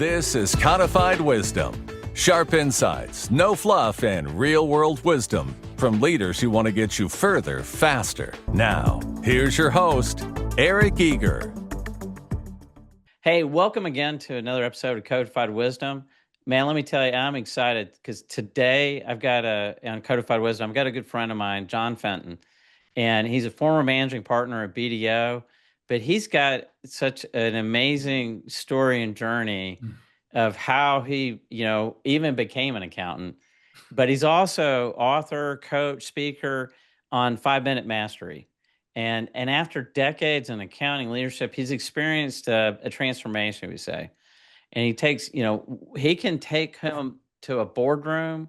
This is Codified Wisdom. Sharp insights, no fluff, and real-world wisdom from leaders who want to get you further, faster. Now, here's your host, Eric Eager. Hey, welcome again to another episode of Codified Wisdom. Man, let me tell you, I'm excited because today on Codified Wisdom, I've got a good friend of mine, John Fenton, and he's a former managing partner at BDO, but he's got such an amazing story and journey of how he, even became an accountant. But he's also author, coach, speaker on 5-Minute Mastery. And after decades in accounting leadership, he's experienced a transformation, we say. And he can take him to a boardroom,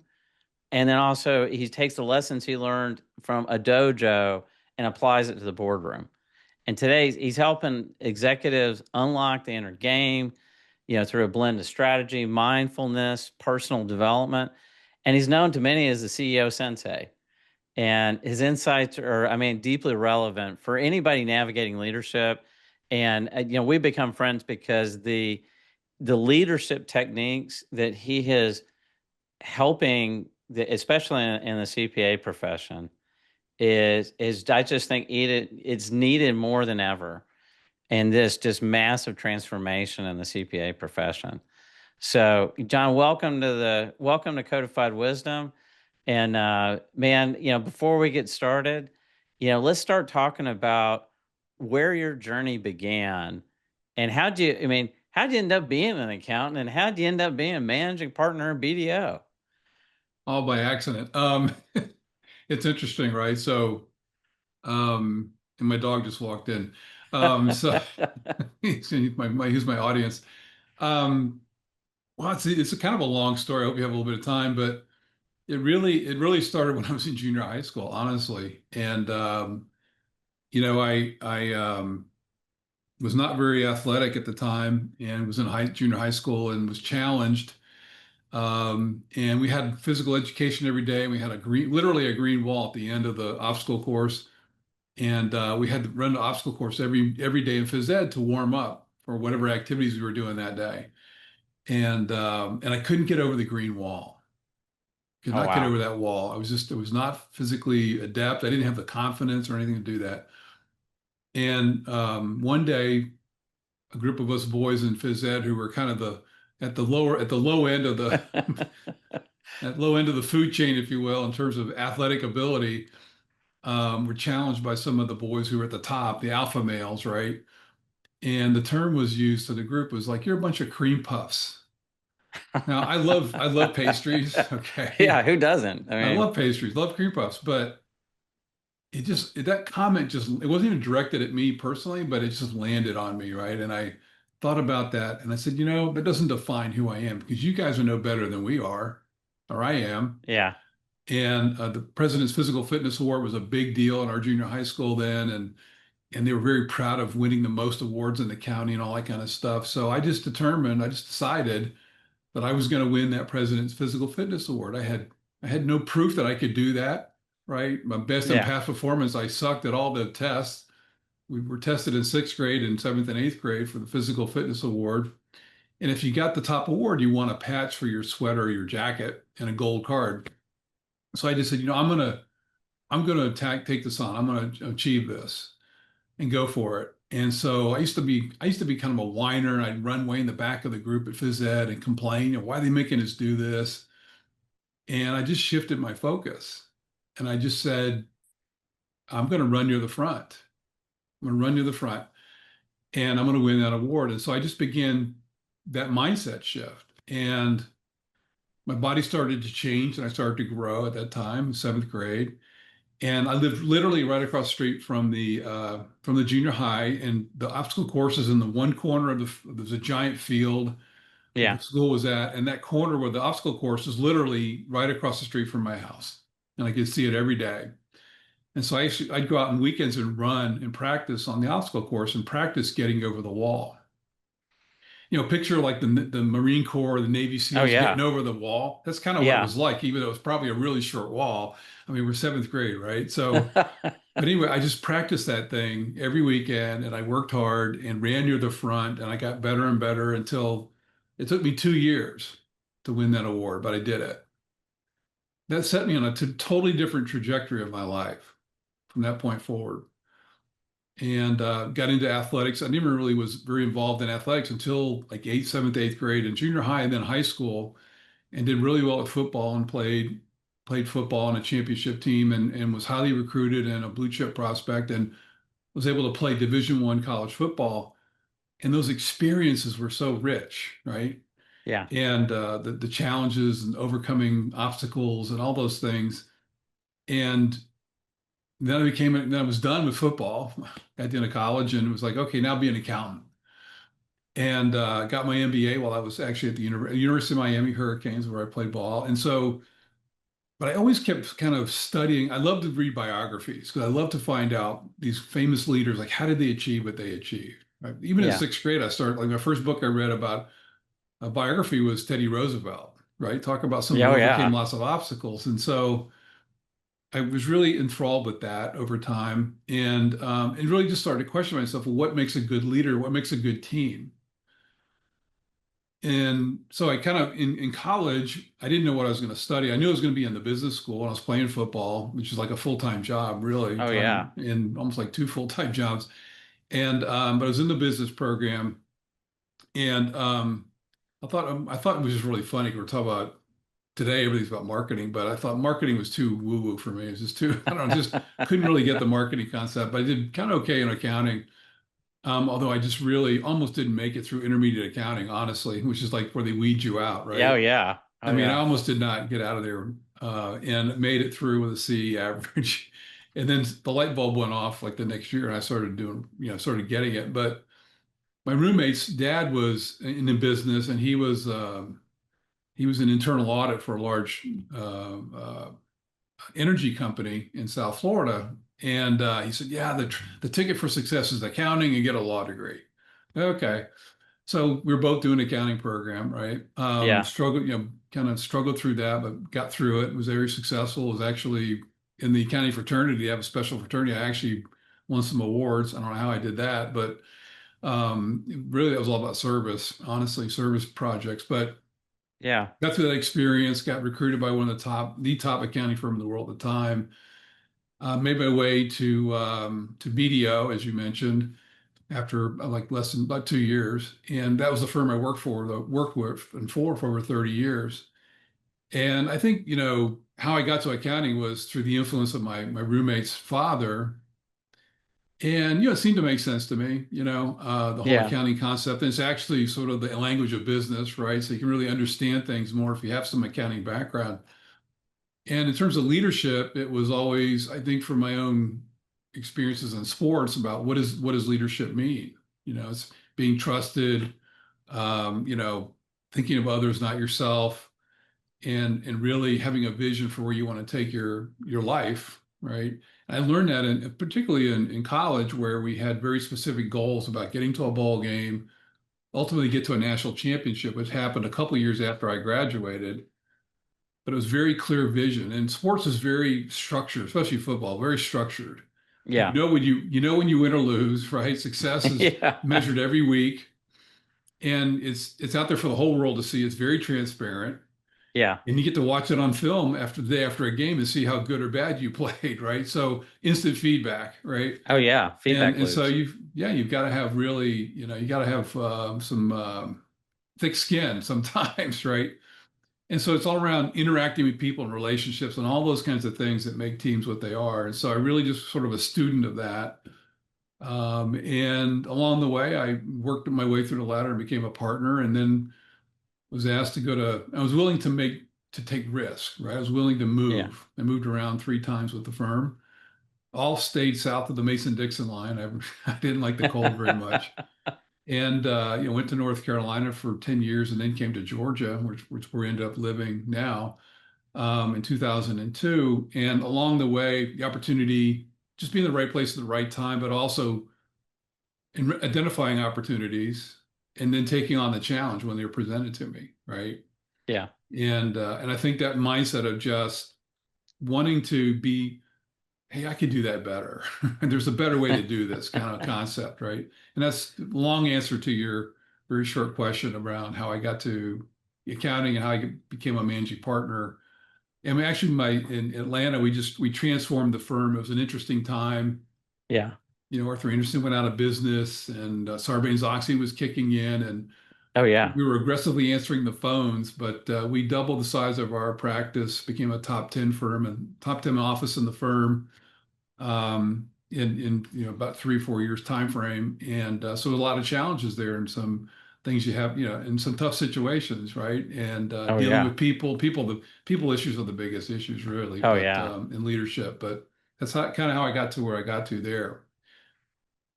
and then also he takes the lessons he learned from a dojo and applies it to the boardroom. And today he's helping executives unlock the inner game, through a blend of strategy, mindfulness, personal development. And he's known to many as the CEO Sensei. And his insights are, deeply relevant for anybody navigating leadership. And, we've become friends because the leadership techniques that he is helping, especially in the CPA profession, is I just think it's needed more than ever in this just massive transformation in the CPA profession. So, John, welcome to Codified Wisdom. And man, before we get started, let's start talking about where your journey began and how'd you end up being an accountant, and how'd you end up being a managing partner in BDO? All by accident. It's interesting, right? So, and my dog just walked in. So he's my audience. Well, it's a kind of a long story. I hope you have a little bit of time, but it really started when I was in junior high school, honestly. And I was not very athletic at the time, and was in junior high school and was challenged. And we had physical education every day. We had literally a green wall at the end of the obstacle course. And we had to run the obstacle course every day in phys ed to warm up for whatever activities we were doing that day. And I couldn't get over the green wall. Could not get over that wall. I was not physically adept. I didn't have the confidence or anything to do that. And one day, a group of us boys in phys ed who were kind of at the low end of the at low end of the food chain, if you will, in terms of athletic ability, were challenged by some of the boys who were at the top, the alpha males, right? And the term was used to the group was like, "You're a bunch of cream puffs." Now, I love pastries. Okay. Yeah, who doesn't? I love pastries, love cream puffs, but that comment it wasn't even directed at me personally, but it just landed on me, right? And I thought about that, and I said, that doesn't define who I am, because you guys are no better than we are, or I am. Yeah. And the President's Physical Fitness Award was a big deal in our junior high school then, and they were very proud of winning the most awards in the county and all that kind of stuff. So I just decided that I was going to win that President's Physical Fitness Award. I had no proof that I could do that, right? My best and past performance, I sucked at all the tests. We were tested in 6th grade and 7th and 8th grade for the Physical Fitness Award. And if you got the top award, you won a patch for your sweater or your jacket and a gold card. So I just said, I'm gonna take this on. I'm gonna achieve this and go for it. And so I used to be kind of a whiner, and I'd run way in the back of the group at phys ed and complain, why are they making us do this? And I just shifted my focus, and I just said, I'm going to run near the front. I'm going to run near the front, and I'm going to win that award. And so I just began that mindset shift, and my body started to change, and I started to grow at that time, 7th grade. And I lived literally right across the street from the junior high, and the obstacle course is in the one corner of there's a giant field where the school was at, and that corner where the obstacle course is literally right across the street from my house, and I could see it every day. And so I'd go out on weekends and run and practice on the obstacle course and practice getting over the wall. Picture like the Marine Corps, the Navy SEALs getting over the wall. That's kind of what it was like, even though it was probably a really short wall. We're 7th grade, right? So, but anyway, I just practiced that thing every weekend, and I worked hard and ran near the front, and I got better and better until It took me 2 years to win that award, but I did it. That set me on a totally different trajectory of my life from that point forward. And got into athletics. I never really was very involved in athletics until like eighth, seventh, eighth grade, and junior high, and then high school, and did really well at football and played football on a championship team, and was highly recruited and a blue chip prospect, and was able to play Division I college football. And those experiences were so rich, right? Yeah. And the challenges and overcoming obstacles and all those things. And then I was done with football at the end of college, and it was like, okay, now be an accountant. And got my MBA while I was actually at the University of Miami Hurricanes, where I played ball. And so, but I always kept kind of studying. I love to read biographies because I love to find out these famous leaders, like how did they achieve what they achieved? Right? Even in Yeah. sixth grade, I started, like my first book I read about a biography was Teddy Roosevelt, right? Talk about someone Yeah. who Oh, overcame yeah. lots of obstacles. And so I was really enthralled with that over time, and really just started to question myself, well, what makes a good leader? What makes a good team? And so I kind of in college, I didn't know what I was going to study. I knew I was going to be in the business school, and I was playing football, which is like a full-time job, really, Oh, yeah. in almost like two full-time jobs. And but I was in the business program, and I thought it was just really funny. We were talking about today, everything's about marketing, but I thought marketing was too woo-woo for me. It was just too, I don't know, just couldn't really get the marketing concept. But I did kind of okay in accounting. Although I just really almost didn't make it through intermediate accounting, honestly, which is like where they weed you out, Yeah. Oh, right? yeah. I Oh, mean, I yeah. almost did not get out of there, and made it through with a C average. And then the light bulb went off like the next year, and I started doing, started getting it. But my roommate's dad was in the business, and he was an internal audit for a large energy company in South Florida. And he said, "Yeah, the ticket for success is accounting and get a law degree." Okay. So we were both doing an accounting program, right? Yeah. Struggled, kind of struggled through that, but got through it. Was very successful. Was actually in the accounting fraternity. I have a special fraternity. I actually won some awards. I don't know how I did that, but really, it was all about service, honestly, service projects. But Yeah. got through that experience. Got recruited by one of the top accounting firm in the world at the time. Made my way to BDO, as you mentioned, after like less than about 2 years, and that was the firm I worked with, and for over 30 years. And I think how I got to accounting was through the influence of my roommate's father, and it seemed to make sense to me. The whole Yeah. accounting concept. And it's actually sort of the language of business, right? So you can really understand things more if you have some accounting background. And in terms of leadership, it was always, I think, from my own experiences in sports about what does leadership mean? It's being trusted, thinking of others, not yourself, and really having a vision for where you want to take your life, right? And I learned that particularly in college, where we had very specific goals about getting to a bowl game, ultimately get to a national championship, which happened a couple of years after I graduated. But it was very clear vision. And sports is very structured, especially football, very structured. Yeah. When you win or lose, right? Success is Yeah. measured every week, and it's out there for the whole world to see. It's very transparent, Yeah. and you get to watch it on film after the day after a game and see how good or bad you played, right? So instant feedback, right? Oh, yeah. And Feedback and so loops. you've got to have really, you got to have some thick skin sometimes, right? And so it's all around interacting with people and relationships and all those kinds of things that make teams what they are. And so I really just sort of a student of that. And along the way, I worked my way through the ladder and became a partner, and then was asked to I was willing to take risks, right? I was willing to Yeah. move. I moved around 3 times with the firm, all stayed south of the Mason-Dixon line. I didn't like the cold very much. And went to North Carolina for 10 years, and then came to Georgia, which we ended up living now, in 2002. And along the way, the opportunity, just being in the right place at the right time, but also in identifying opportunities and then taking on the challenge when they were presented to me, right? Yeah. And I think that mindset of just wanting to be, hey, I could do that better. And there's a better way to do this kind of concept, right? And that's a long answer to your very short question around how I got to accounting and how I became a managing partner. And we actually, in Atlanta, we transformed the firm. It was an interesting time. Yeah. Arthur Anderson went out of business, and Sarbanes-Oxley was kicking in, and Oh yeah. we were aggressively answering the phones. But we doubled the size of our practice, became a top 10 firm and top 10 office in the firm in about 3 or 4 years time frame. And so a lot of challenges there, and some things you have, in some tough situations, right? And Oh dealing yeah. with the people issues are the biggest issues, really, Oh but yeah. in leadership. But that's kind of how I got to where I got to there.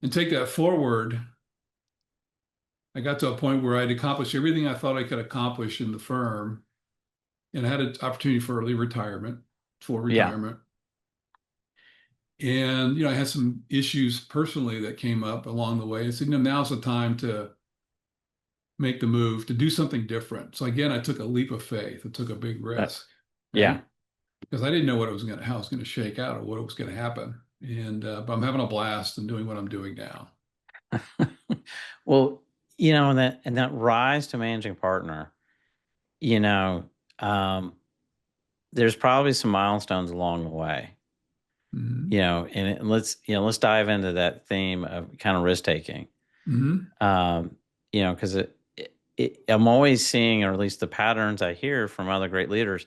And take that forward, I got to a point where I'd accomplished everything I thought I could accomplish in the firm, and I had an opportunity for early retirement, full Yeah. retirement. And I had some issues personally that came up along the way. I said, now's the time to make the move, to do something different. So again, I took a leap of faith. I took a big Uh, risk, yeah. right? Because I didn't know how it was going to shake out or what was going to happen. And but I'm having a blast and doing what I'm doing now. Well, and that rise to managing partner, you know, um, there's probably some milestones along the way, Hmm. and let's dive into that theme of kind of risk taking. Hmm. Because I'm always seeing, or at least the patterns I hear from other great leaders,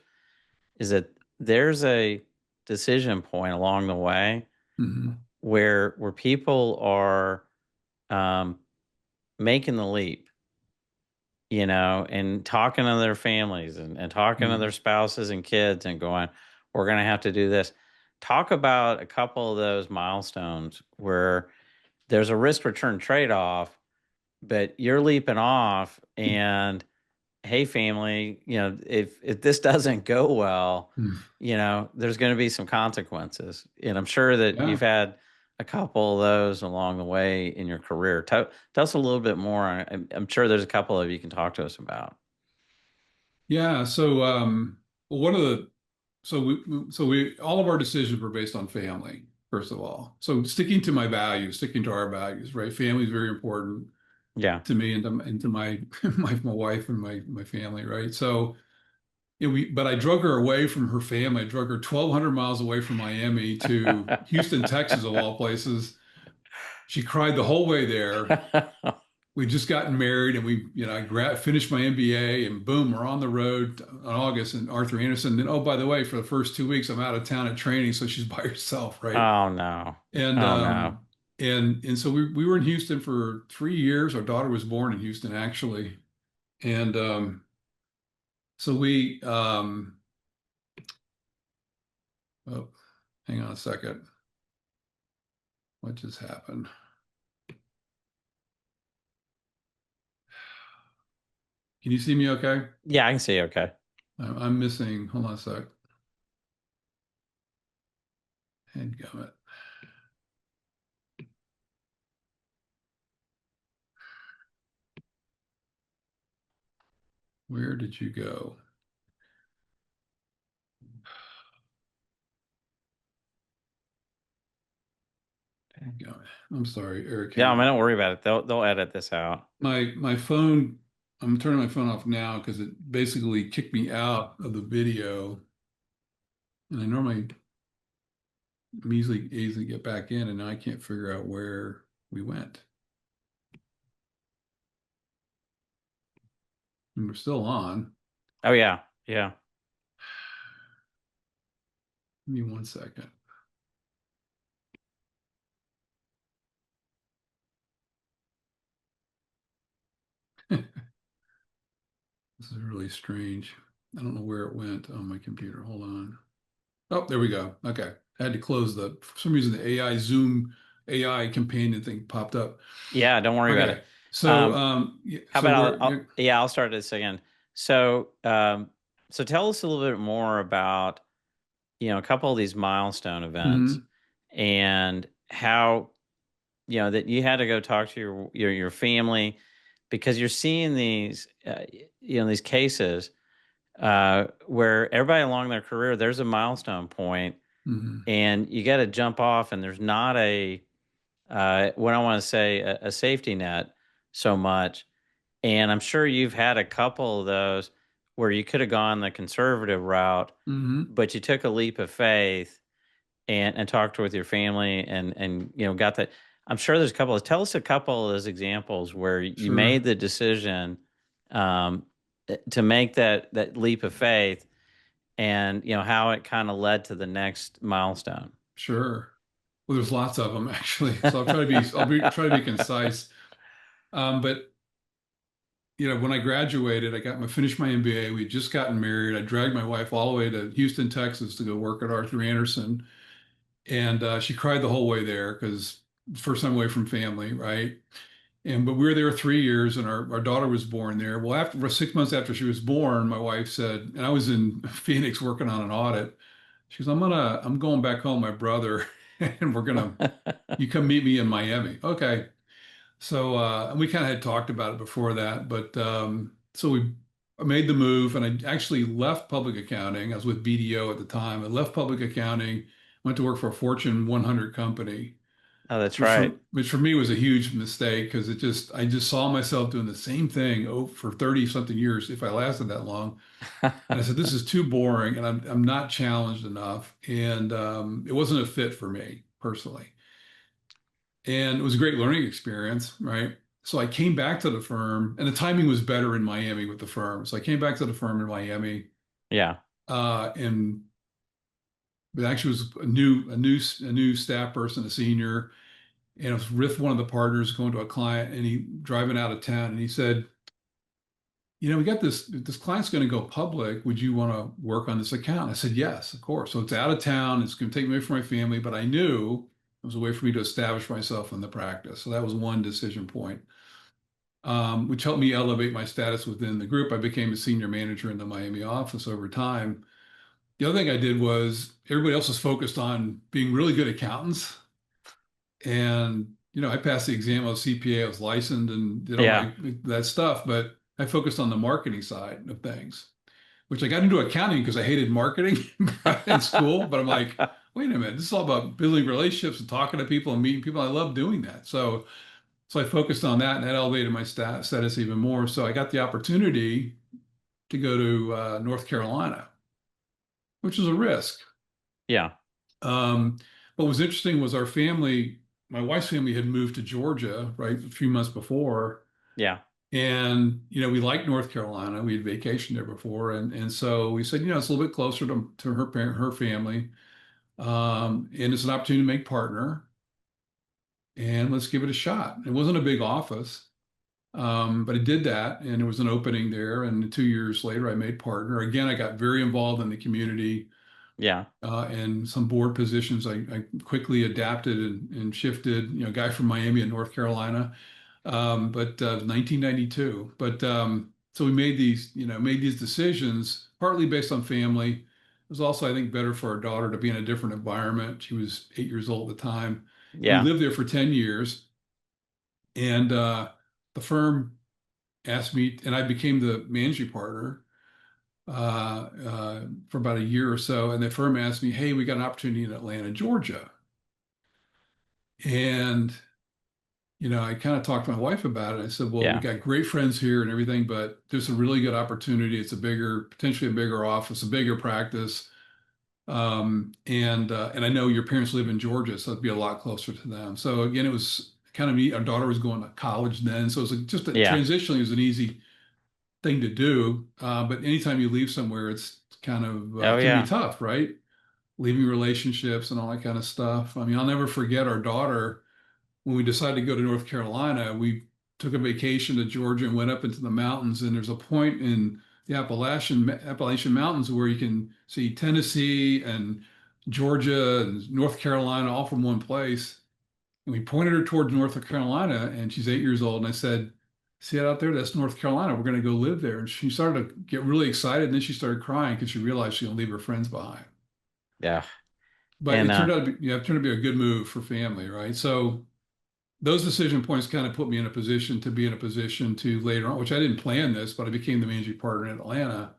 is that there's a decision point along the way Hmm. where people are um, making the leap, and talking to their families and talking to Hmm. their spouses and kids and going, we're going to have to do this. Talk about a couple of those milestones where there's a risk return trade off, but you're leaping off and hey family, if this doesn't go well, Hmm. there's going to be some consequences, and I'm sure that Yeah. you've had a couple of those along the way in your career. Tell us a little bit more. I'm sure there's a couple of you can talk to us about. Yeah. So well, one of the so we all of our decisions were based on family, first of all. So sticking to my values, sticking to our values, right? Family is very important Yeah. to me and to my my wife and my family, right? So but I drug her away from her family. I drug her 1,200 miles away from Miami to Houston, Texas, of all places. She cried the whole way there. We just gotten married, and I finished my MBA, and boom, we're on the road in August. And Arthur Anderson. Then, oh, by the way, for the first 2 weeks, I'm out of town at training, so she's by herself, right? Oh no. And Oh no. so we were in Houston for 3 years. Our daughter was born in Houston, actually, and so oh, hang on a second. What just happened? Can you see me okay? Yeah, I can see. Okay. I'm missing, hold on a sec. Headgummit. Where did you go? Headgummit. I'm sorry, Eric, Yeah, hang I mean, on. don't worry about it. They'll edit this out. My phone, I'm turning my phone off now because it basically kicked me out of the video. And I normally easily get back in, and now I can't figure out where we went. And we're still on. Oh yeah. Yeah. Give me 1 second. This is really strange. I don't know where it went on my computer. Hold on. Oh, there we go. Okay. I had to close for some reason, the AI Zoom AI companion thing popped up. Yeah, don't worry about Okay. it. So, How so about we're, yeah, I'll start this again. So, so tell us a little bit more about, a couple of these milestone events mhm, and how, that you had to go talk to your family because you're seeing these, these cases where everybody along their career, there's a milestone point mhm, and you got to jump off and there's not what I want to say, a safety net so much. And I'm sure you've had a couple of those where you could have gone the conservative route, Hmm. but you took a leap of faith and talked with your family and got that. I'm sure there's a couple of tell us a couple of those examples where you Sure. made the decision um, to make that leap of faith and how it kind of led to the next milestone. Sure. Well, there's lots of them actually. So try to be concise. But when I graduated, finished my MBA. We'd just gotten married. I dragged my wife all the way to Houston, Texas to go work at Arthur Andersen. And she cried the whole way there because first time away from family, right? But we were there 3 years, and our daughter was born there. Well, after 6 months after she was born, my wife said, and I was in Phoenix working on an audit. She goes, I'm going back home, my brother, and you come meet me in Miami. Okay. So and we kind of had talked about it before that, but so I made the move, and I actually left public accounting. I was with BDO at the time. I left public accounting, went to work for a Fortune 100 company, Oh, that's right. which for me was a huge mistake because I just saw myself doing the same thing for 30 something years if I lasted that long. And I said, this is too boring, and I'm not challenged enough, and it wasn't a fit for me personally. And it was a great learning experience, right? So I came back to the firm, and the timing was better in Miami with the firm. So I came back to the firm in Miami, Yeah. and it actually was a new staff person, a senior, and I was with one of the partners going to a client, and he driving out of town, and he said, we got this client's going to go public. Would you want to work on this account? I said, yes, of course. So it's out of town. It's going to take me away from my family, but I knew it was a way for me to establish myself in the practice. So that was one decision point, which helped me elevate my status within the group. I became a senior manager in the Miami office over time. The other thing I did was everybody else was focused on being really good accountants. And, I passed the exam. I was CPA, I was licensed and did all Yeah. that stuff, but I focused on the marketing side of things, which I got into accounting because I hated marketing in school. But I'm like, wait a minute, this is all about building relationships and talking to people and meeting people. I love doing that. So I focused on that, and that elevated my status even more. So I got the opportunity to go to North Carolina, which was a risk. Yeah. Um, what was interesting was my wife's family had moved to Georgia, right, a few months before. Yeah. And, we liked North Carolina. We had vacationed there before. And so we said, it's a little bit closer to her family. And it's an opportunity to make partner, and let's give it a shot. It wasn't a big office. But I did that, and there was an opening there. And 2 years later, I made partner. Again, I got very involved in the community Yeah. and some board positions. I quickly adapted and shifted. Guy from Miami and North Carolina, but 1992. But so we made these decisions partly based on family. It was also, I think, better for our daughter to be in a different environment. She was 8 years old at the time. We Yeah. lived there for 10 years, and the firm asked me, and I became the managing partner for about a year or so. And the firm asked me, hey, we got an opportunity in Atlanta, Georgia. And, I kind of talked to my wife about it. I said, well, we Yeah. got great friends here and everything, but there's a really good opportunity. It's potentially a bigger office, a bigger practice. And I know your parents live in Georgia, so it'd be a lot closer to them. So again, it was kind of neat. Our daughter was going to college then. So it was just Yeah. transitionally, it was an easy thing to do. But anytime you leave somewhere, it's kind of Oh, can be yeah. tough, right? Leaving relationships and all that kind of stuff. I mean, I'll never forget our daughter when we decided to go to North Carolina. We took a vacation to Georgia and went up into the mountains. And there's a point in the Appalachian Mountains where you can see Tennessee and Georgia and North Carolina all from one place. And we pointed her towards North Carolina, and she's 8 years old. And I said, see it out there? That's North Carolina. We're going to go live there. And she started to get really excited. And then she started crying because she realized she going to leave her friends behind. Yeah. But And it turned out to be a good move for family, right? So those decision points kind of put me in a position to later on, which I didn't plan this, but I became the managing partner in Atlanta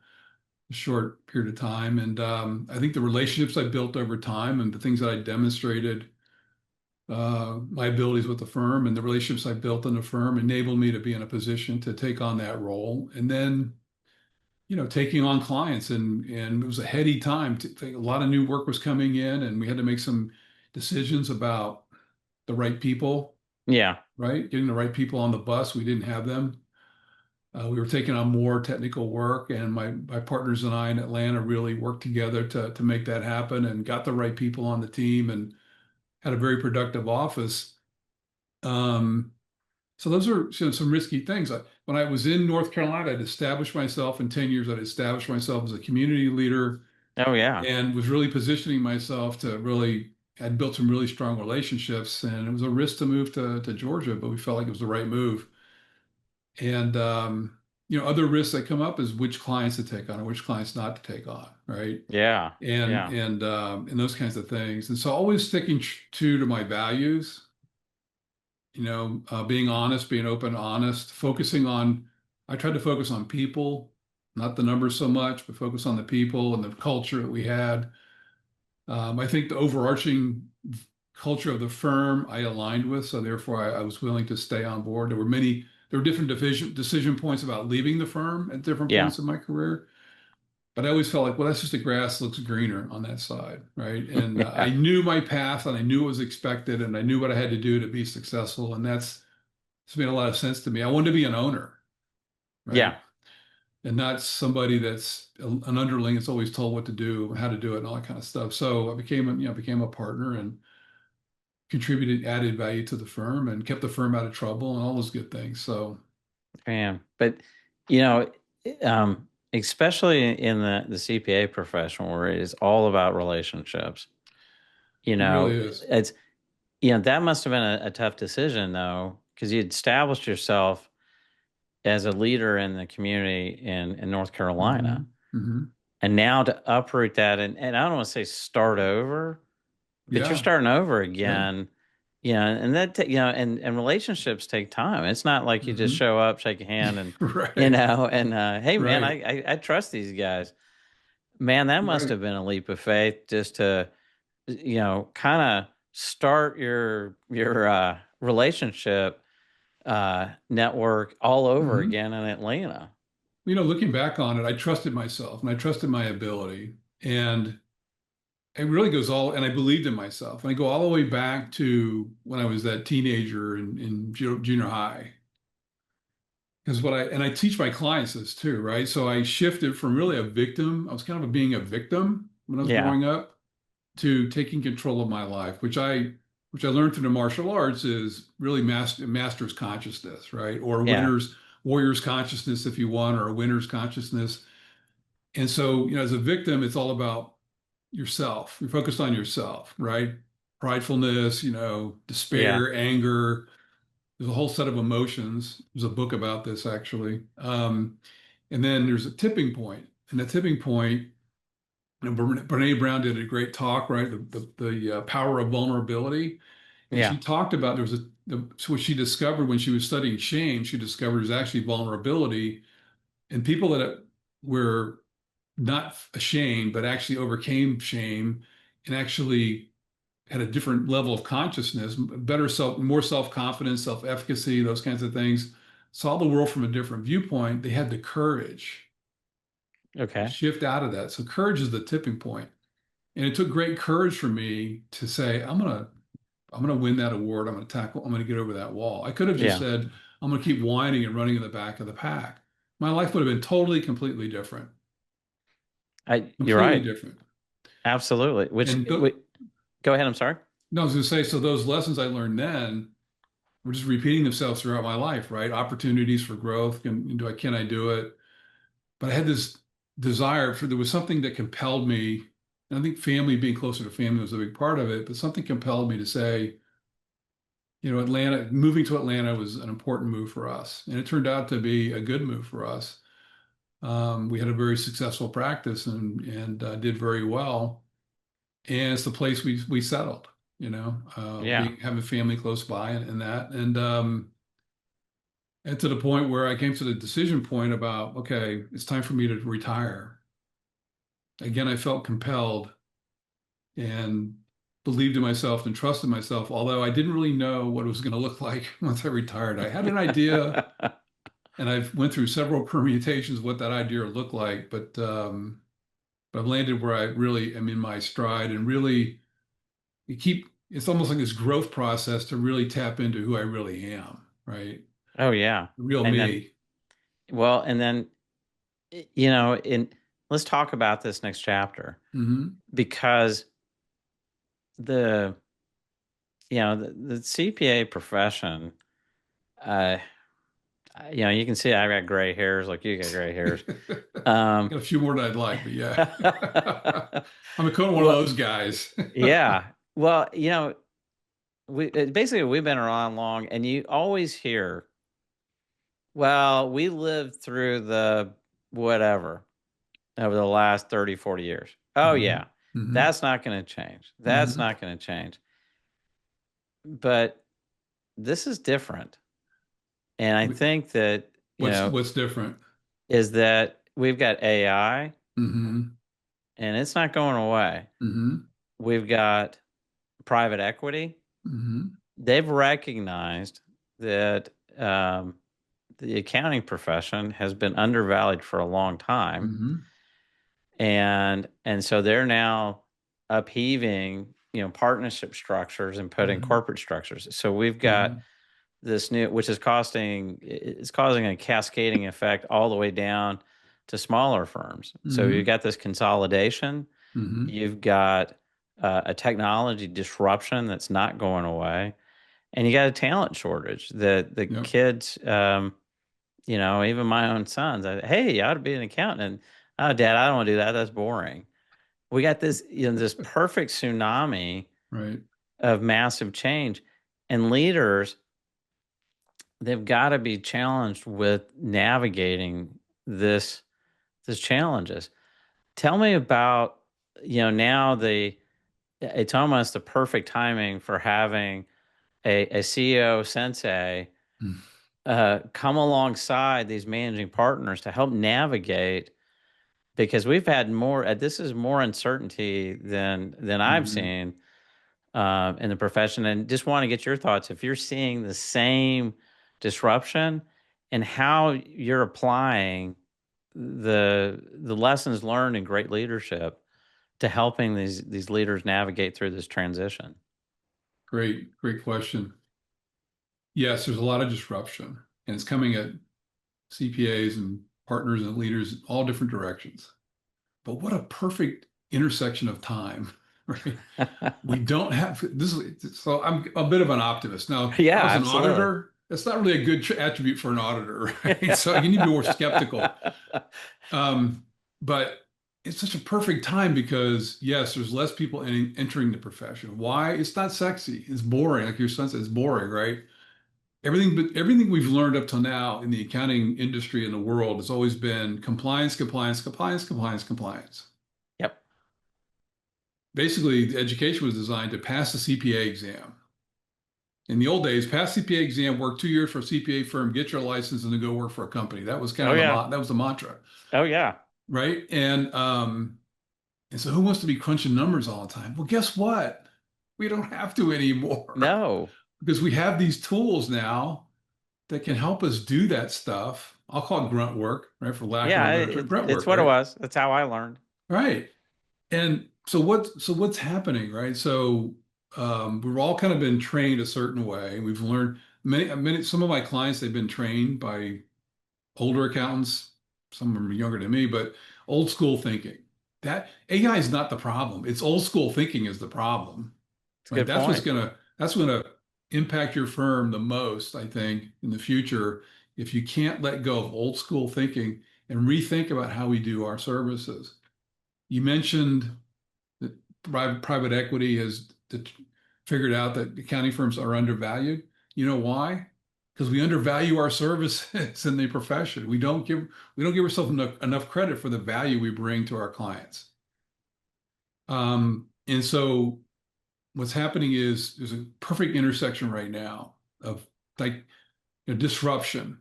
a short period of time. And I think the relationships I built over time and the things that I demonstrated my abilities with the firm and the relationships I built in the firm enabled me to be in a position to take on that role. And then, taking on clients and it was a heady time. A lot of new work was coming in, and we had to make some decisions about the right people, Yeah. right? Getting the right people on the bus. We didn't have them. We were taking on more technical work, and my partners and I in Atlanta really worked together to make that happen and got the right people on the team and had a very productive office. Um, so those are some risky things. When I was in North Carolina, I'd established myself in 10 years. I'd established myself as a community leader Oh, yeah. and was really positioning myself to really, I'd built some really strong relationships, and it was a risk to move to Georgia, but we felt like it was the right move. And, other risks that come up is which clients to take on and which clients not to take on, right? Yeah. And, Yeah. and those kinds of things. And so always sticking true to my values, being honest, being open, honest, I tried to focus on people, not the numbers so much, but focus on the people and the culture that we had. I think the overarching culture of the firm I aligned with, so therefore I was willing to stay on board. There were different decision points about leaving the firm at different Yeah. points in my career. But I always felt like, well, that's just the grass looks greener on that side, right? And I Yeah. knew my path and I knew what was expected and I knew what I had to do to be successful. And it's made a lot of sense to me. I wanted to be an owner, right? Yeah. And not somebody that's an underling that's always told what to do, how to do it, and all that kind of stuff. So I became a partner and contributed added value to the firm and kept the firm out of trouble and all those good things. So Man. But, you know, especially in the CPA profession where it is all about relationships, it really is. it's, that must have been a tough decision though, because you established yourself as a leader in the community in North Hmm. Carolina. Hmm. And now to uproot that and I don't want to say start over, but you're Yeah. starting over Yeah. again. And that and relationships take time. It's not like you just Hmm. show up, shake a hand, and Right. hey man, Right. I trust these guys. Man, that must Right. have been a leap of faith just to kind of start your relationship network all over Hmm. again in Atlanta. Looking back on it, I trusted myself and I trusted my ability. And it really goes and I believed in myself. And I go all the way back to when I was that teenager in junior high. Because and I teach my clients this too, right? So I shifted from really a victim, I was kind of being a victim when I was Yeah, growing up, to taking control of my life, which I learned through the martial arts is really master's consciousness, right? Or yeah, warrior's consciousness if you want, or a winner's consciousness. And so, as a victim, it's all about yourself. You're focused on yourself, right? Pridefulness, yeah, despair, anger. There's a whole set of emotions. There's a book about this actually. And then there's a tipping point. And the tipping point, Brene Brown did a great talk, right? The power of vulnerability. And she yeah. talked about so what she discovered when she was studying shame, she discovered there's actually vulnerability in people that were not ashamed, but actually overcame shame and actually had a different level of consciousness, more self-confidence, self-efficacy, those kinds of things, saw the world from a different viewpoint. They had the courage to Okay. shift out of that. So courage is the tipping point. And it took great courage for me to say, I'm gonna win that award. I'm gonna get over that wall. I could have just Yeah. said, I'm gonna keep whining and running in the back of the pack. My life would have been totally, completely different. You're Completely right. different. Absolutely. And Go ahead. I'm sorry. no, I was gonna say, so those lessons I learned then were just repeating themselves throughout my life, right? Opportunities for growth. Can I do it? But I had this desire there was something that compelled me. And I think being closer to family was a big part of it, but something compelled me to say, moving to Atlanta was an important move for us. And it turned out to be a good move for us. We had a very successful practice and did very well. And it's the place we settled, Yeah. having family close by and that. And to the point where I came to the decision point about, okay, it's time for me to retire. Again, I felt compelled. And believed in myself and trusted myself, although I didn't really know what it was going to look like once I retired. I had an idea, and I've went through several permutations of what that idea looked like, but I've landed where I really am in my stride and really it's almost like this growth process to really tap into who I really am, right? Oh yeah. The real And then, me. well, and then, let's talk about this next chapter, Hmm. because the, the CPA profession, uh, you can see I got gray hairs like you got gray hairs. Got a few more than I'd like, but yeah. I'm a kind of one of Well, those guys. yeah. Well, basically we've been around long, and you always hear, well, we lived through the whatever over the last 30, 40 years. Oh Hmm. yeah. Hmm. That's not going to change. That's Hmm. not going to change. But this is different. And I think that, What's different? is that we've got AI, Hmm. and it's not going away. Hmm. We've got private equity. Hmm. They've recognized that the accounting profession has been undervalued for a long time, Hmm. and so they're now upheaving, partnership structures and putting Hmm. corporate structures. So we've got Hmm. this new, which is it's causing a cascading effect all the way down to smaller firms. So you've Hmm. got this consolidation. Hmm. You've got a technology disruption that's not going away, and you got a talent shortage. The Yep. kids, even my own sons, hey, you ought to be an accountant. And, oh, Dad, I don't want to do that. That's boring. We got this, this perfect tsunami Right. of massive change, and leaders, they've got to be challenged with navigating this challenges. Tell me about, now it's almost the perfect timing for having a CEO sensei Mm. come alongside these managing partners to help navigate, because we've had more. This is more uncertainty than I've Hmm. seen in the profession, and just want to get your thoughts if you're seeing the same disruption, and how you're applying the lessons learned in great leadership to helping these leaders navigate through this transition. Great question. Yes, there's a lot of disruption, and it's coming at CPAs and partners and leaders in all different directions. But what a perfect intersection of time, right? We don't have this so I'm a bit of an optimist. Now, if I Yeah, was an absolutely. auditor, that's not really a good attribute for an auditor, right? So you need to be more skeptical. Um, but it's such a perfect time because yes, there's less people entering the profession. Why? It's not sexy. It's boring. Like your son said, it's boring, right? Everything we've learned up till now in the accounting industry in the world has always been compliance, compliance, compliance, compliance, compliance. Yep. Basically, the education was designed to pass the CPA exam. In the old days, pass CPA exam, work 2 years for a CPA firm, get your license, and then go work for a company. That was kind Oh of yeah. that was the mantra, Oh yeah. right? And so who wants to be crunching numbers all the time? Well, guess what? We don't have to anymore No. because we have these tools now that can help us do that stuff. I'll call it grunt work, right? For lack of Yeah, a better term, grunt it's work, what it right? was. That's how I learned. Right. And so what's happening, right? So we've all kind of been trained a certain way. We've learned many some of my clients, they've been trained by older accountants. Some of them are younger than me, but old school thinking. That AI is not the problem. It's old school thinking is the problem, It's a right? good point. That's gonna impact your firm the most, I think, in the future if you can't let go of old school thinking and rethink about how we do our services. You mentioned that private equity has figured out that accounting firms are undervalued. You know why? Because we undervalue our services in the profession. We don't give ourselves enough credit for the value we bring to our clients. And so what's happening is there's a perfect intersection right now of like disruption,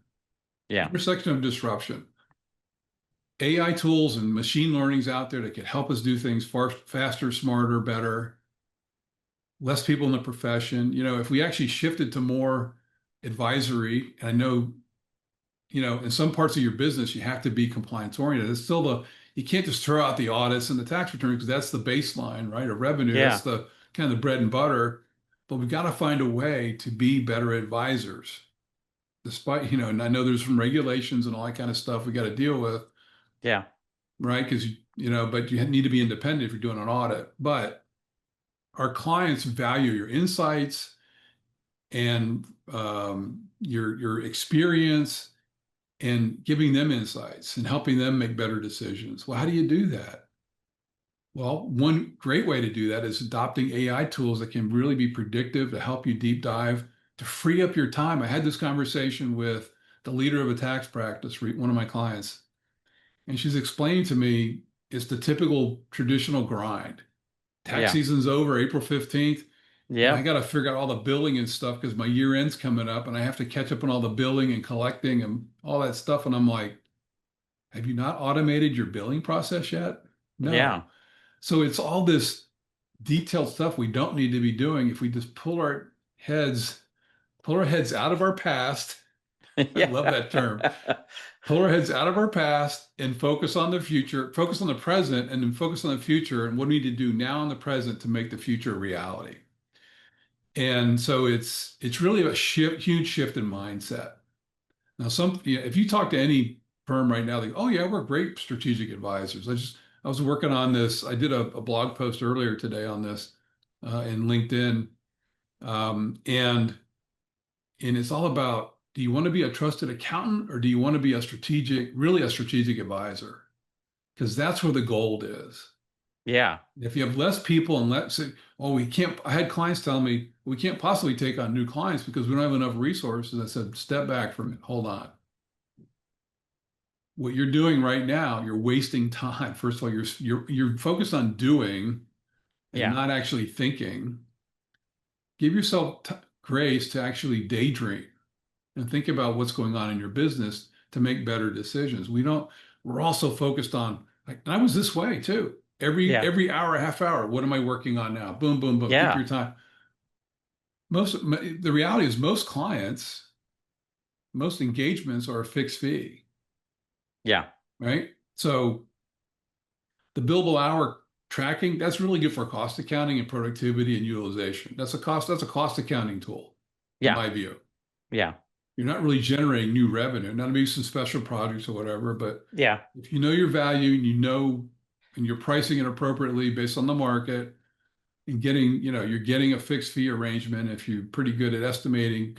Yeah. intersection of disruption. AI tools and machine learning's out there that can help us do things far faster, smarter, better. less people in the profession. If we actually shifted to more advisory, and I know, in some parts of your business, you have to be compliance oriented. It's still you can't just throw out the audits and the tax returns because that's the baseline, right? Of revenue. That's Yeah. the kind of the bread and butter. But we've got to find a way to be better advisors, despite, and I know there's some regulations and all that kind of stuff we got to deal with, Yeah. right? Because, but you need to be independent if you're doing an audit. But our clients value your insights and your experience and giving them insights and helping them make better decisions. Well, how do you do that? Well, one great way to do that is adopting AI tools that can really be predictive to help you deep dive, to free up your time. I had this conversation with the leader of a tax practice, one of my clients, and she's explaining to me it's the typical traditional grind. Tax Yeah. season's over April 15th, and I Yep. got to figure out all the billing and stuff because my year end's coming up and I have to catch up on all the billing and collecting and all that stuff. And I'm like, have you not automated your billing process yet? Yeah. No. So it's all this detailed stuff we don't need to be doing if we just heads, pull our heads out of our past. I love that term. Yeah. Pull our heads out of our past and focus on the future, focus on the present, and then focus on the future and what we need to do now in the present to make the future a reality. And so it's really a huge shift in mindset. Now, if you talk to any firm right now, they go, "Oh yeah, we're great strategic advisors." I was working on this. I did a blog post earlier today on this in LinkedIn, and it's all about: do you want to be a trusted accountant or do you want to be really a strategic advisor? Because that's where the gold is. Yeah. If you have less people and let's say, oh, we can't, I had clients tell me we can't possibly take on new clients because we don't have enough resources. I said, step back from it. Hold on. What you're doing right now, you're wasting time. First of all, you're focused on doing and Yeah. not actually thinking. Give yourself grace to actually daydream and think about what's going on in your business to make better decisions. We're also focused on, like, and I was this way too. Yeah. Every hour, a half hour, what am I working on now? Boom, boom, boom. Keep Yeah. your time. The reality is most clients, most engagements are a fixed fee, Yeah. right? So the billable hour tracking, that's really good for cost accounting and productivity and utilization. That's a cost accounting tool, in Yeah. my view. Yeah. You're not really generating new revenue. Now, maybe some special projects or whatever, but Yeah. if you know your value and and you're pricing it appropriately based on the market and you're getting a fixed fee arrangement. If you're pretty good at estimating,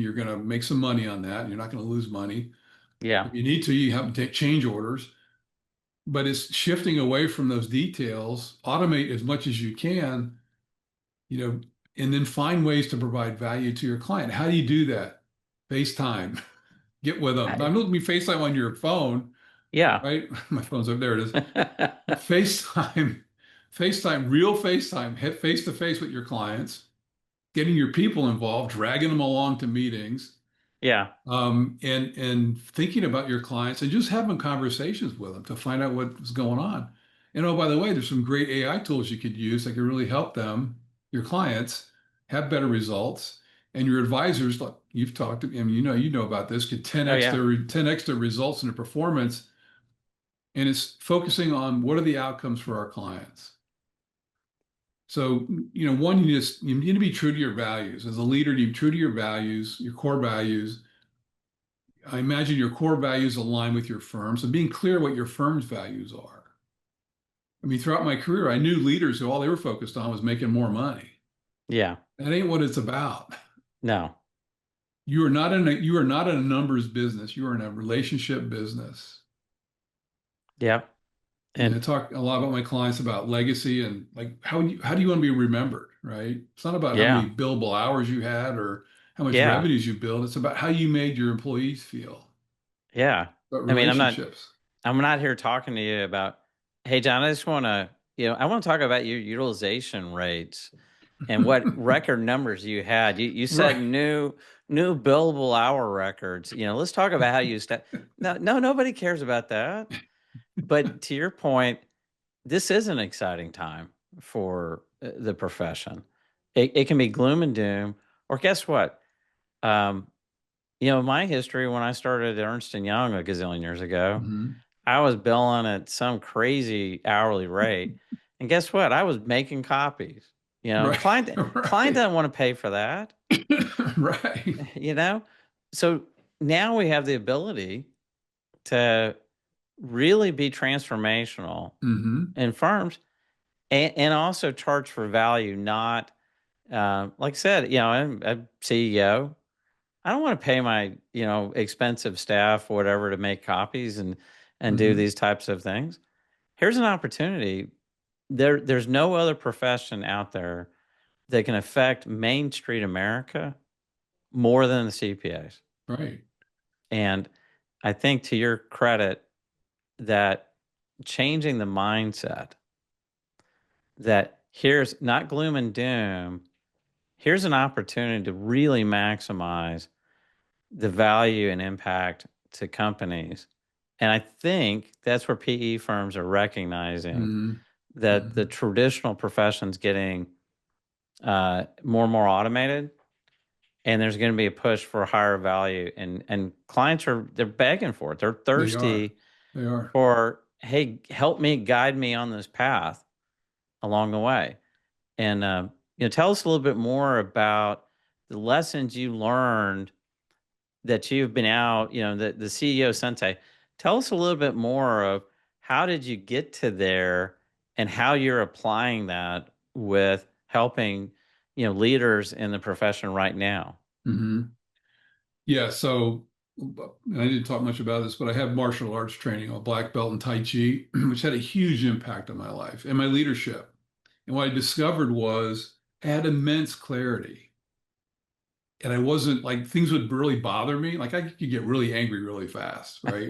you're going to make some money on that. And you're not going to lose money. Yeah. If you need to, you have to take change orders, but it's shifting away from those details, automate as much as you can, you know, and then find ways to provide value to your client. How do you do that? FaceTime, get with them. I- I'm looking at FaceTime on your phone, yeah. right? My phone's over there. It is. FaceTime, real FaceTime, hit face to face with your clients, getting your people involved, dragging them along to meetings, Yeah. and thinking about your clients and just having conversations with them to find out what's going on. And oh, by the way, there's some great AI tools you could use that can really help them, your clients, have better results. And your advisors, like you've talked to, I mean, you know about this, get Oh yeah. 10x their results in their performance. And it's focusing on what are the outcomes for our clients. So, one, you need to be true to your values. As a leader, you be true to your values, your core values. I imagine your core values align with your firm. So being clear what your firm's values are. I mean, throughout my career, I knew leaders who all they were focused on was making more money. Yeah. That ain't what it's about. No. You are not in a numbers business. You are in a relationship business. Yep. And I And talk a lot about my clients about legacy and like how do you want to be remembered, right? It's not about how yeah. many billable hours you had or how much Yeah. revenues you build. It's about how you made your employees feel, Yeah. about I mean, relationships. I'm not here talking to you about, hey, John, I just want to, I want to talk about your utilization rates and what record numbers you had. You Right. said new billable hour records. Let's talk about how you No, nobody cares about that. But to your point, this is an exciting time for the profession. it can be gloom and doom, or guess what? Um, my history when I started at Ernst and Young a gazillion years ago, Hmm. I was billing at some crazy hourly rate, and guess what? I was making copies. Right. Client Right. doesn't want to pay for that. Right. you know, so now we have the ability to really be transformational Hmm. in firms, and also charge for value, not like I said, I'm a CEO. I don't want to pay my, expensive staff or whatever to make copies and do Hmm. these types of things. Here's an opportunity. There's no other profession out there that can affect Main Street America more than the CPAs. Right. And I think, to your credit, that changing the mindset that here's not gloom and doom, here's an opportunity to really maximize the value and impact to companies. And I think that's where PE firms are recognizing Hmm. that the Hmm. traditional profession's getting more and more automated, and there's going to be a push for higher value, and clients they're begging for it. They're They are. thirsty They are. for, hey, help me, guide me on this path along the way. And tell us a little bit more about the lessons you learned that you've been out, the CEO Sensei. Tell us a little bit more of how did you get to there and how you're applying that with helping, leaders in the profession right now. Hmm. Yeah. So I didn't talk much about this, but I have martial arts training, a black belt in Tai Chi, which had a huge impact on my life and my leadership. And what I discovered was I had immense clarity. And I wasn't like things would really bother me. Like I could get really angry really fast, right?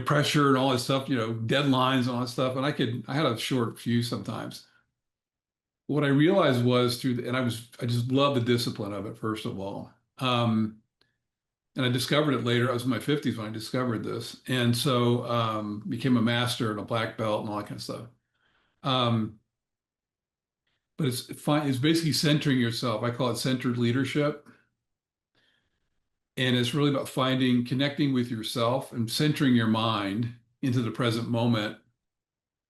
Pressure and all that stuff, deadlines and all that stuff. And I had a short fuse sometimes. What I realized was and I just love the discipline of it, first of all. And I discovered it later. I was in my 50s when I discovered this. And so became a master and a black belt and all that kind of stuff. Um, but it's fine. It's basically centering yourself. I call it centered leadership. And it's really about connecting with yourself and centering your mind into the present moment,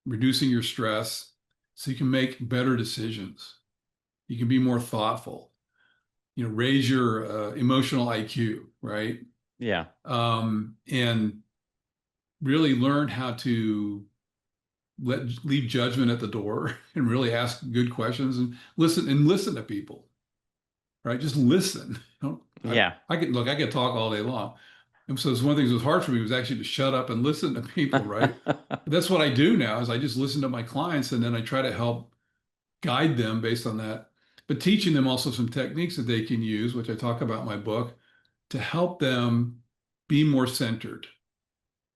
reducing your stress so you can make better decisions. You can be more thoughtful, raise your emotional IQ, right? Yeah. And really learn how to leave judgment at the door and really ask good questions and listen to people, right? Just listen. Yeah. I could talk all day long. And so it's one of the things that was hard for me was actually to shut up and listen to people, right? But that's what I do now is I just listen to my clients and then I try to help guide them based on that, but teaching them also some techniques that they can use, which I talk about in my book, to help them be more centered,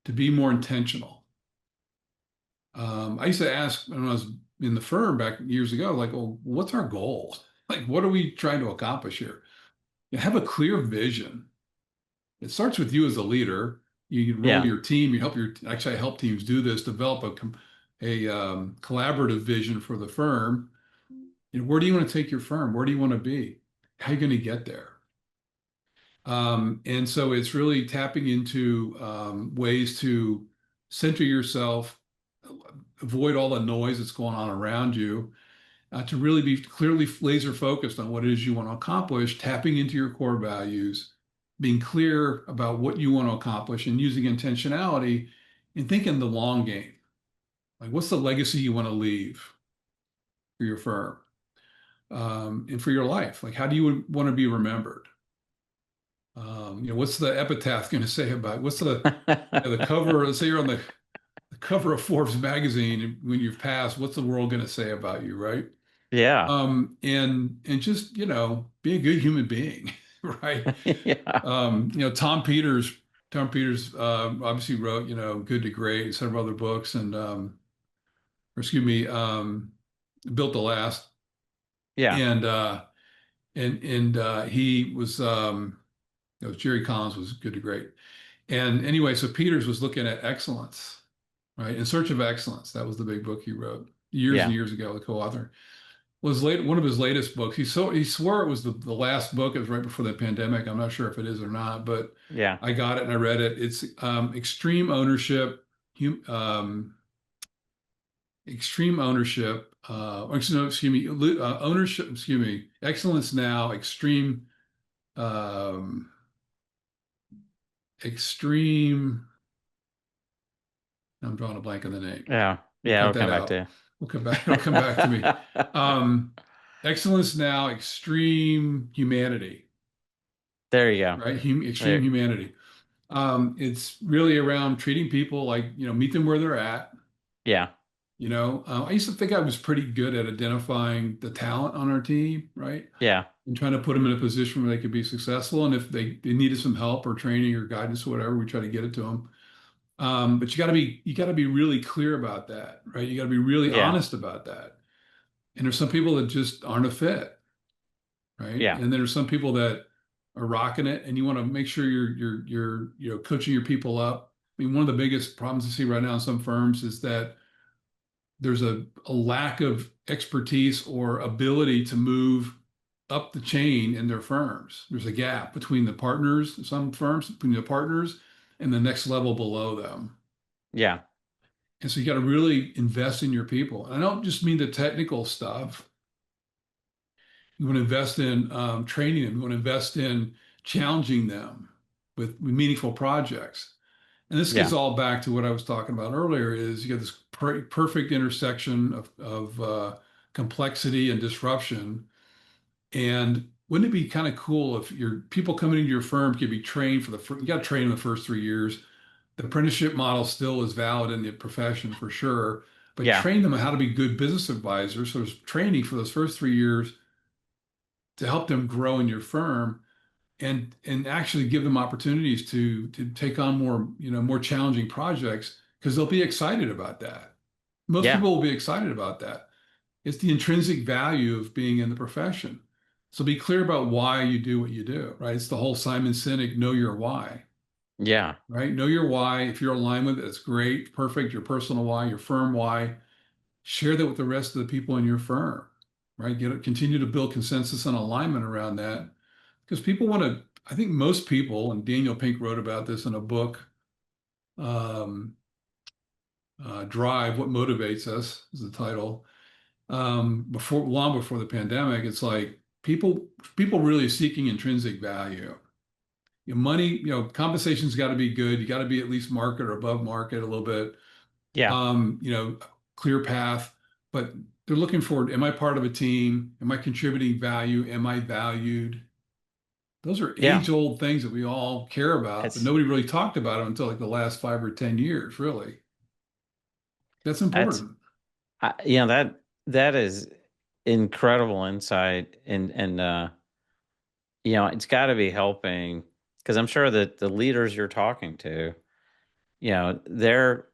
to be more intentional. I used to ask when I was in the firm back years ago, like, well, what's our goal? Like, what are we trying to accomplish here? You have a clear vision. It starts with you as a leader. You enroll Yeah. your team. Actually, I help teams do this, develop a collaborative vision for the firm. Where do you want to take your firm? Where do you want to be? How are you going to get there? And so it's really tapping into ways to center yourself, avoid all the noise that's going on around you, to really be clearly laser focused on what it is you want to accomplish, tapping into your core values, being clear about what you want to accomplish, and using intentionality and thinking the long game. Like, what's the legacy you want to leave for your firm and for your life? Like, how do you want to be remembered? What's the epitaph going to say about what's the cover? Let's say you're on the cover of Forbes magazine and when you've passed. What's the world going to say about you, right? Yeah. And just be a good human being, right? Yeah. Tom Peters obviously wrote Good to Great and several other books and or excuse me, Built to Last Yeah. and he was Jerry Collins was Good to Great. And anyway, so Peters was looking at excellence, right? In Search of Excellence. That was the big book he wrote years and Yeah. years ago, the co-author. was late one of his latest books. He swore it was the last book. It was right before the pandemic. I'm not sure if it is or not, but Yeah. I got it and I read it. It's extreme ownership, hum, extreme ownership. Excuse me, ownership. Excuse me, excellence now. Um, extreme. I'm drawing a blank on the name. Yeah. We'll Yeah. cut It'll that come back out. to We'll come back. It'll come back to me. you. Um, excellence now, extreme humanity, There you go. right? Extreme There. humanity. It's really around treating people like, meet them where they're at. Yeah. I used to think I was pretty good at identifying the talent on our team, right? Yeah. And trying to put them in a position where they could be successful. And if they needed some help or training or guidance or whatever, we try to get it to them. But you got to be really clear about that, right? You got to be really Yeah. honest about that. And there's some people that just aren't a fit, right? Yeah. And then there's some people that are rocking it, and you want to make sure you're coaching your people up. I mean, one of the biggest problems I see right now in some firms is that there's a lack of expertise or ability to move up the chain in their firms. There's a gap between the partners, some firms, between the partners and the next level below them. Yeah. And so you got to really invest in your people. And I don't just mean the technical stuff. You want to invest in training them. You want to invest in challenging them with meaningful projects. And this gets Yeah. all back to what I was talking about earlier is you got this perfect intersection of complexity and disruption. And wouldn't it be kind of cool if your people coming into your firm could be trained you got to train in the first 3 years. The apprenticeship model still is valid in the profession for sure, but Yeah. train them on how to be good business advisors. So there's training for those first 3 years to help them grow in your firm and actually give them opportunities to take on more challenging projects because they'll be excited about that. Most Yeah. people will be excited about that. It's the intrinsic value of being in the profession. So be clear about why you do what you do, right? It's the whole Simon Sinek, know your why, Yeah. right? Know your why. If you're aligned with it, it's great, perfect. Your personal why, your firm why, share that with the rest of the people in your firm, right? Continue to build consensus and alignment around that because people want to, I think most people, and Daniel Pink wrote about this in a book, um, Drive, What Motivates Us is the title. Long before the pandemic, it's like people really seeking intrinsic value. Money, compensation's got to be good. You got to be at least market or above market a little bit. Yeah. Um, you know, Clear path, but they're looking for, am I part of a team? Am I contributing value? Am I valued? Those are Yeah. age-old things that we all care about, but It's nobody really talked about them until like the last 5 or 10 years, really. That's that's important. that is incredible insight and it's got to be helping because I'm sure that the leaders you're talking to, they're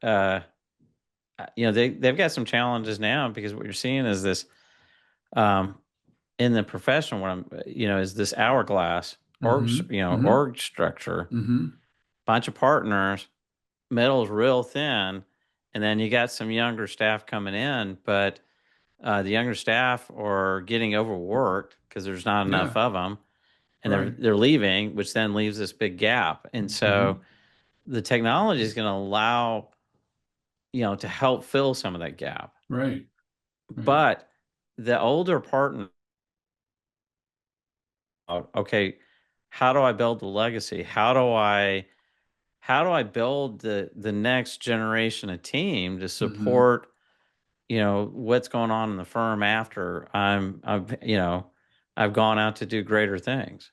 they've got some challenges now because what you're seeing is this um in the profession what I'm is this hourglass Mm-hmm. Mm-hmm. org structure, Mm-hmm. bunch of partners, middle's real thin, and then you got some younger staff coming in, but the younger staff are getting overworked because there's not enough Yeah, of them, and they're right. they're leaving, which then leaves this big gap. And so Mm-hmm. the technology is going to allow to help fill some of that gap. Right. Right. But the older partner, okay, how do I build the legacy? How do I build the next generation of team to Mm-hmm. support what's going on in the firm after I've gone out to do greater things.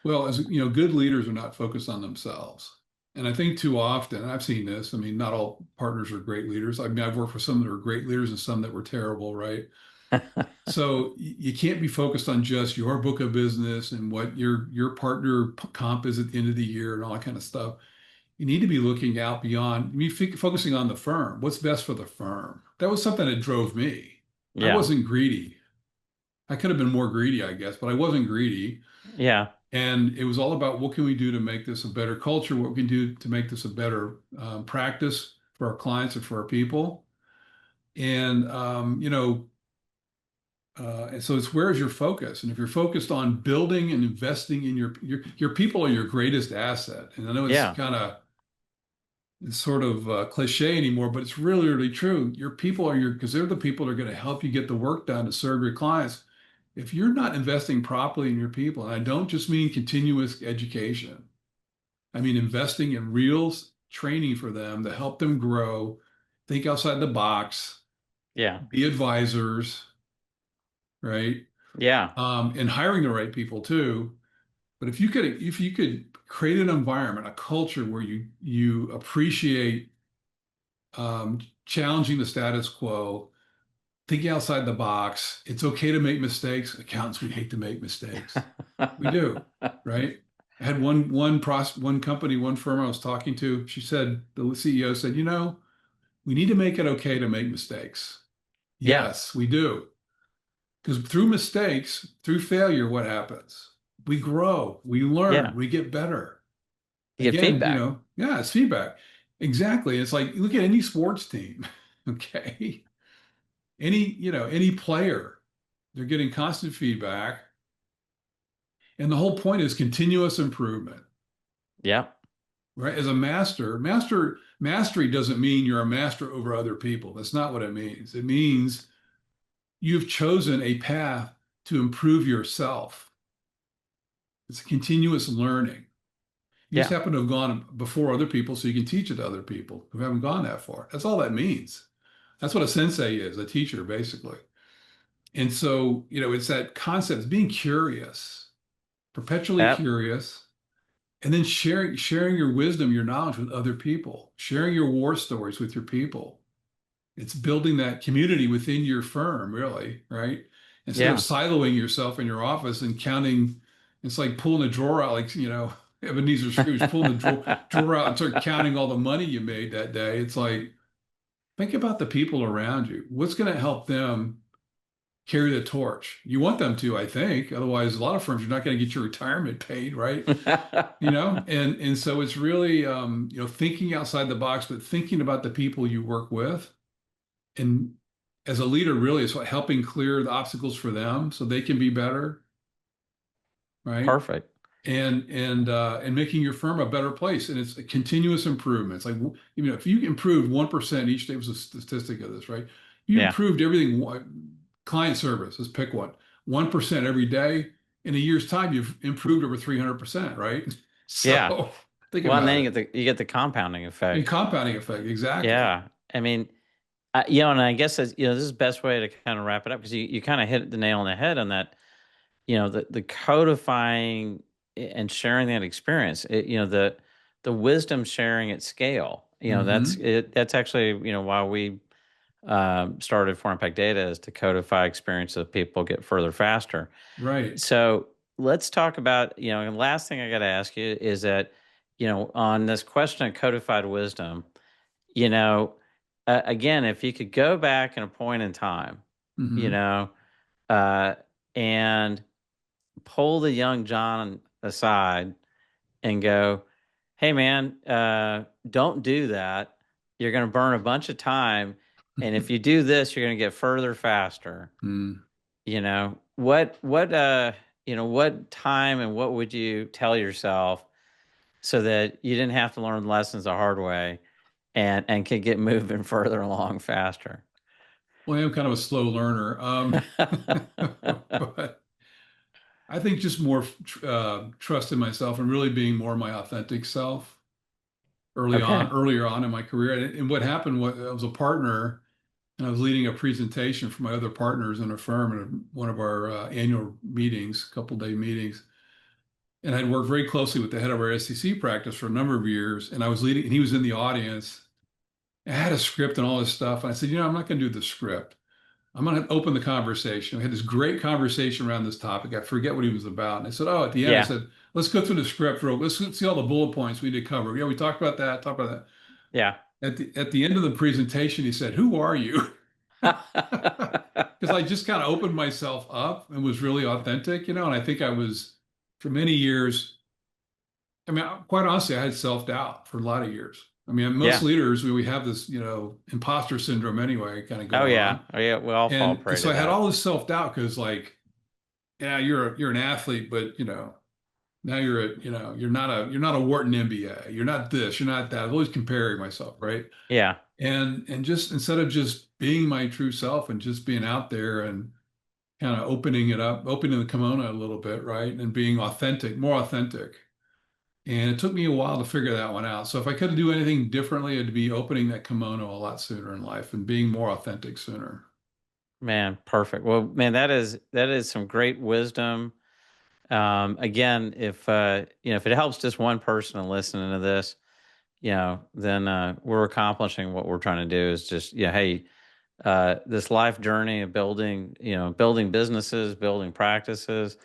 Well, as you know, good leaders are not focused on themselves. And I think too often, and I've seen this, I mean, not all partners are great leaders. I mean, I've worked for some that were great leaders and some that were terrible, right? So you can't be focused on just your book of business and what your partner comp is at the end of the year and all that kind of stuff. You need to be looking out beyond, focusing on the firm. What's best for the firm? That was something that drove me. I Yeah. wasn't greedy. I could have been more greedy, I guess, but I wasn't greedy. Yeah. And it was all about what can we do to make this a better culture? What we can do to make this a better practice for our clients and for our people. And, And so it's where's your focus? And if you're focused on building and investing in your people are your greatest asset. And I know it's Yeah. kind of it's sort of cliche anymore, but it's really, really true. Your people are because they're the people that are going to help you get the work done to serve your clients. If you're not investing properly in your people, and I don't just mean continuous education, I mean investing in real training for them to help them grow, think outside the box, Yeah. be advisors, right? Yeah. And hiring the right people too. But if you could create an environment, a culture where you appreciate challenging the status quo, thinking outside the box. It's okay to make mistakes. Accountants, we hate to make mistakes. We do, right? I had one company, one firm I was talking to. She said, the CEO said, we need to make it okay to make mistakes. Yeah. Yes, we do. Because through mistakes, through failure, what happens? We grow, we learn, Yeah. we get better. You get Again, feedback. yeah, it's feedback. Exactly. It's like look at any sports team. Okay. Any player, they're getting constant feedback. And the whole point is continuous improvement, Yeah. right? As a mastery doesn't mean you're a master over other people. That's not what it means. It means you've chosen a path to improve yourself. It's a continuous learning. You just Yeah. happen to have gone before other people so you can teach it to other people who haven't gone that far. That's all that means. That's what a sensei is, a teacher, basically. And so, it's that concept of being curious, perpetually Yep. curious, and then sharing your wisdom, your knowledge with other people, sharing your war stories with your people. It's building that community within your firm, really, right? Instead of Yeah. siloing yourself in your office and counting, it's like pulling a drawer out, like, Ebenezer Scrooge, pulling the drawer out and start counting all the money you made that day. It's like, think about the people around you. What's going to help them carry the torch? You want them to, I think. Otherwise, a lot of firms, you're not going to get your retirement paid, right? And so it's really thinking outside the box, but thinking about the people you work with. And as a leader, really, it's helping clear the obstacles for them so they can be better, right? Perfect. And making your firm a better place. And it's a continuous improvement. It's like if you improved 1% each day, was a statistic of this, right? You Yeah. improved everything. Client service, let's pick 1% every day. In a year's time, you've improved over 300%, right? Yeah. So think Well, and about then it. you get the compounding And effect. compounding effect, exactly. Yeah. I mean, and I guess this is the best way to kind of wrap it up because you kind of hit the nail on the head on that. The codifying and sharing that experience. The wisdom sharing at scale. That's Hmm. it. That's actually why we started For Impact Data is to codify experience so people get further faster. Right. So let's talk about, and last thing I got to ask you is that, on this question of codified wisdom, you know, again, if you could go back in a point in time, you Hmm. know, uh, and pull the young John aside and go, hey, man, don't do that. You're going to burn a bunch of time. And if you do this, you're going to get further faster. Mm. What time and what would you tell yourself so that you didn't have to learn lessons the hard way and could get moving further along faster? Well, I am kind of a slow learner. But I think just more trust in myself and really being more my authentic self Okay. earlier on in my career. And what happened was I was a partner and I was leading a presentation for my other partners in a firm at one of our annual meetings, couple-day meetings. And I'd worked very closely with the head of our SEC practice for a number of years. And I was leading, and he was in the audience. I had a script and all this stuff. And I said, I'm not going to do the script. I'm going to open the conversation. We had this great conversation around this topic. I forget what he was about. And I said, at the end, I Yeah. said, let's go through the script let's see all the bullet points we did cover. Yeah, we talked about that, talked about Yeah. that. At the end of the presentation, he said, who are you? Because I just kind of opened myself up and was really authentic, and I think I was for many years. I mean, quite honestly, I had self-doubt for a lot of years. I mean, most Yeah. leaders, we have this, imposter syndrome anyway, kind of Oh going yeah. on. Oh yeah. We all fall And prey so to I had that. all this self-doubt because like, yeah, you're an athlete, but now you're not a Wharton MBA. You're not this, you're not that. I'm always comparing myself, right? Yeah. And just instead of just being my true self and just being out there and kind of opening it up, opening the kimono a little bit, right? And being authentic, more authentic. And it took me a while to figure that one out. So if I could do anything differently, it'd be opening that kimono a lot sooner in life and being more authentic sooner. Man, perfect. Well, man, that is some great wisdom. Again, if it helps just one person listening to this, then we're accomplishing what we're trying to do. Is just hey, this life journey of building businesses, building practices.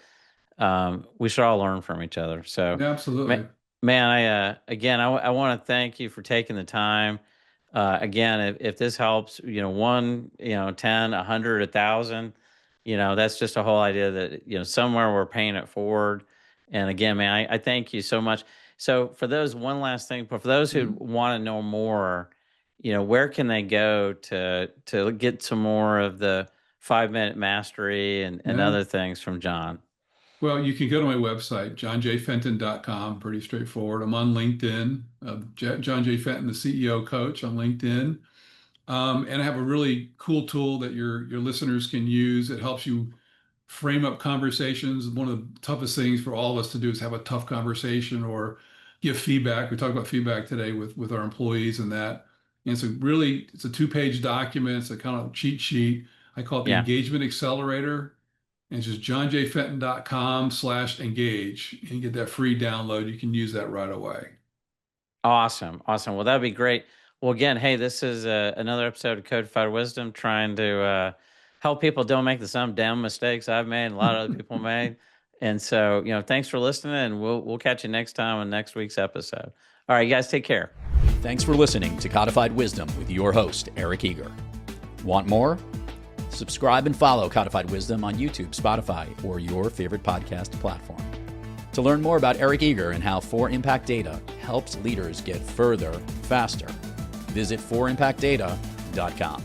We should all learn from each other. So, Yeah, ma- absolutely. man, I want to thank you for taking the time. Again, if this helps, one, 10, 100, 1,000, that's just a whole idea that, somewhere we're paying it forward. And again, man, I thank you so much. So for those, one last thing, but for those who Mhm. want to know more, where can they go to get some more of the 5 minute mastery and Yeah. other things from John? Well, you can go to my website, johnjfenton.com. Pretty straightforward. I'm on LinkedIn, John J. Fenton, the CEO coach on LinkedIn. And I have a really cool tool that your listeners can use. It helps you frame up conversations. One of the toughest things for all of us to do is have a tough conversation or give feedback. We talked about feedback today with our employees and that. And it's a 2-page document. It's a kind of cheat sheet. I call it the Yeah. Engagement Accelerator. And it's just johnjfenton.com/engage. And you get that free download. You can use that right away. Awesome. Awesome. Well, that'd be great. Well, again, hey, this is another episode of Codified Wisdom, trying to help people don't make the same damn mistakes I've made and a lot of other people made. And so, thanks for listening, and we'll catch you next time on next week's episode. All right, you guys take care. Thanks for listening to Codified Wisdom with your host, Eric Eager. Want more? Subscribe and follow Codified Wisdom on YouTube, Spotify, or your favorite podcast platform. To learn more about Eric Eager and how 4Impact Data helps leaders get further, faster, visit 4impactdata.com.